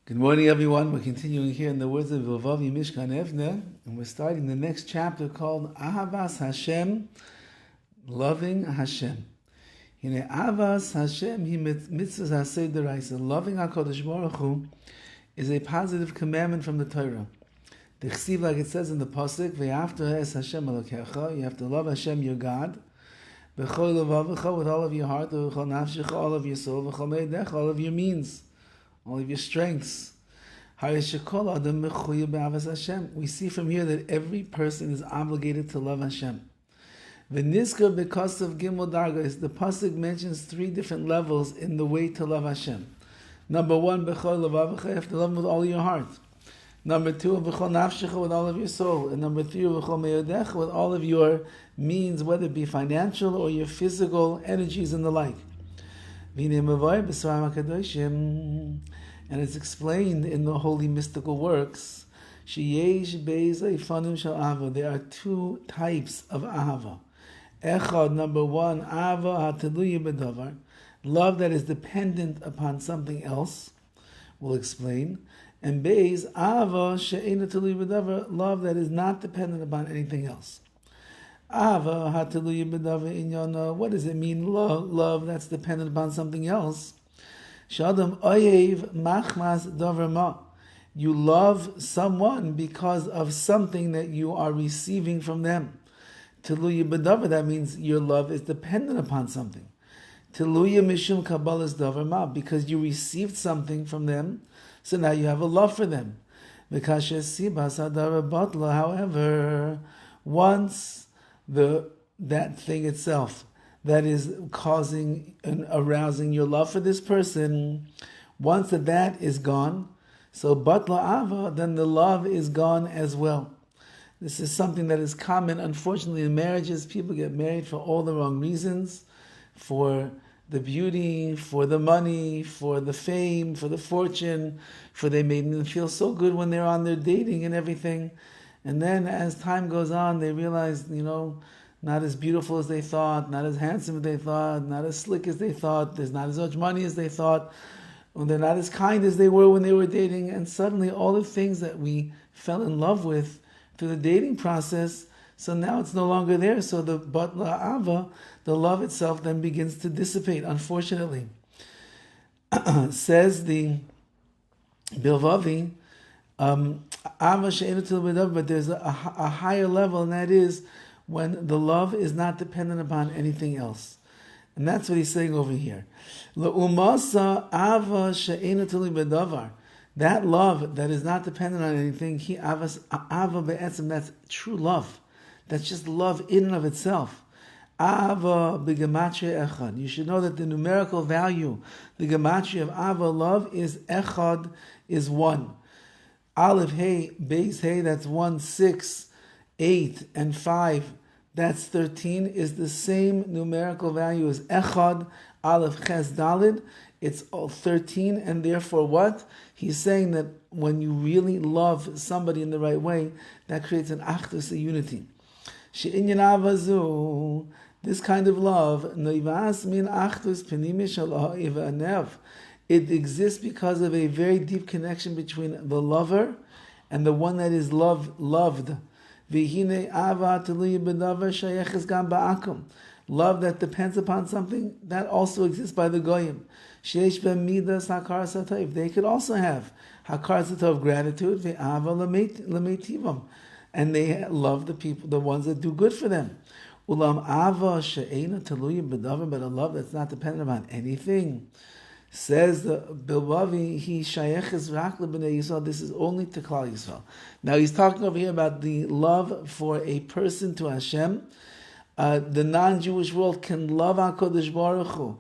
Good morning, everyone. We're continuing here in the words of BILVAVI, MISHKAN, EVNEH, and we're starting the next chapter called Ahavas Hashem, loving Hashem. Ahavas Hashem, he mitzvahs haseh deraisa. Loving HaKadosh Baruch Hu is a positive commandment from the Torah. The chsiv, like it says in the pasuk, ve'after es Hashem elokecha, you have to love Hashem, your God, b'chol levavecha, with all of your heart, b'chol nafshecha, all of your soul, b'chol meidecha, all of your means, all of your strengths. We see from here that every person is obligated to love Hashem. V'nizkar because of Gimel Dargas, the pasuk mentions three different levels in the way to love Hashem. Number one, b'chol levavecha, you have to love Him with all your heart. Number two, b'chol nafshecha, with all of your soul. And number three, b'chol meyodecha, with all of your means, whether it be financial or your physical energies and the like. And it's explained in the holy mystical works. There are two types of ahava. Echad, number one, ahava hataluya b'davar, love that is dependent upon something else. We'll explain. And beis, ahava she'eina taluya b'davar, love that is not dependent upon anything else. Ahava hataluya b'davar inyana, what does it mean? Love that's dependent upon something else. Shadam oyev machmas davar ma. You love someone because of something that you are receiving from them. Teluya b'davar, that means your love is dependent upon something. Teluya mishum kabbalas davar ma, because you received something from them, so now you have a love for them. However, once that thing itself that is causing and arousing your love for this person, once that is gone, so batla ava, then the love is gone as well. This is something that is common, unfortunately, in marriages. People get married for all the wrong reasons, for the beauty, for the money, for the fame, for the fortune, for they made them feel so good when they're on their dating and everything. And then as time goes on, they realize, not as beautiful as they thought, not as handsome as they thought, not as slick as they thought, there's not as much money as they thought, they're not as kind as they were when they were dating, and suddenly all the things that we fell in love with through the dating process, so now it's no longer there, so the batla ava, the love itself then begins to dissipate, unfortunately. Says the BILVAVI, but there's a higher level, and that is when the love is not dependent upon anything else. And that's what he's saying over here. That love that is not dependent on anything, that's true love. That's just love in and of itself. You should know that the numerical value, the gematria of ava, love, is echad, is one. Aleph, hey, base, hey, that's 1, 6, 8, and 5, that's 13, is the same numerical value as echad, aleph, ches, dalid. It's all 13, and therefore what? He's saying that when you really love somebody in the right way, that creates an achdus, a unity. She'inyan avazu, this kind of love, noivas min achdus penimi shel EVNEH, it exists because of a very deep connection between the lover and the one that is loved. V'hine ava teluya b'davar shayeches gam ba'akum. Love that depends upon something, that also exists by the goyim. Sheish b'midas hakar satov. They could also have hakar satov, gratitude, ve'ava lemetivam, and they love the people, the ones that do good for them. Ulam ava she'ena teluya b'davar, but a love that's not dependent upon anything. Says the BILVAVI, he shayeches rak lebnei Yisrael. This is only to Klal Yisrael. Now he's talking over here about the love for a person to Hashem. The non-Jewish world can love HaKadosh Baruch Hu,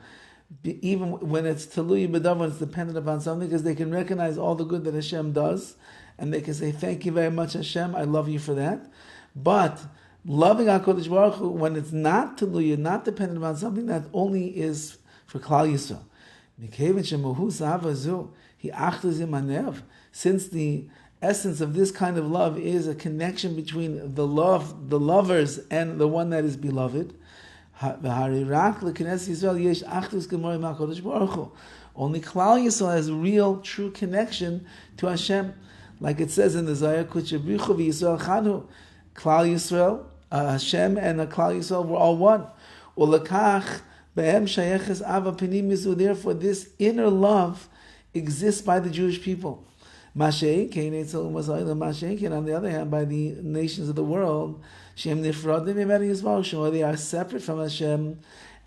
even when it's teluya b'davar, when it's dependent upon something, because they can recognize all the good that Hashem does, and they can say, "Thank you very much, Hashem. I love you for that." But loving HaKadosh Baruch Hu, when it's not teluya, not dependent upon something, that only is for Klal Yisrael. Since the essence of this kind of love is a connection between the lovers and the one that is beloved, Only Klal Yisrael has real, true connection to Hashem. Like it says in the Zohar, Kuchabrichu v'Yisrael Chanu. Klal Yisrael, Hashem and Klal Yisrael were all one. Ulakach be'em shayeches ava penim yizu. Therefore, this inner love exists by the Jewish people. Mashein, on the other hand, by the nations of the world, Shem nifradim, they are separate from Hashem.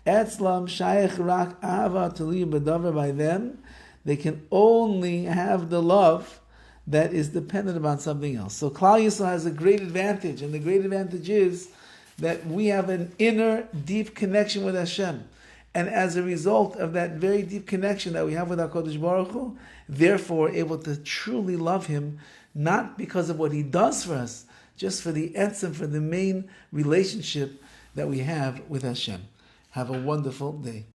Etzlam shayech rak ava tuli b'davar. By them, they can only have the love that is dependent upon something else. So Klal Yisrael has a great advantage, and the great advantage is that we have an inner, deep connection with Hashem. And as a result of that very deep connection that we have with HaKadosh Baruch Hu, therefore able to truly love Him, not because of what He does for us, just for the etzem, for the main relationship that we have with Hashem. Have a wonderful day.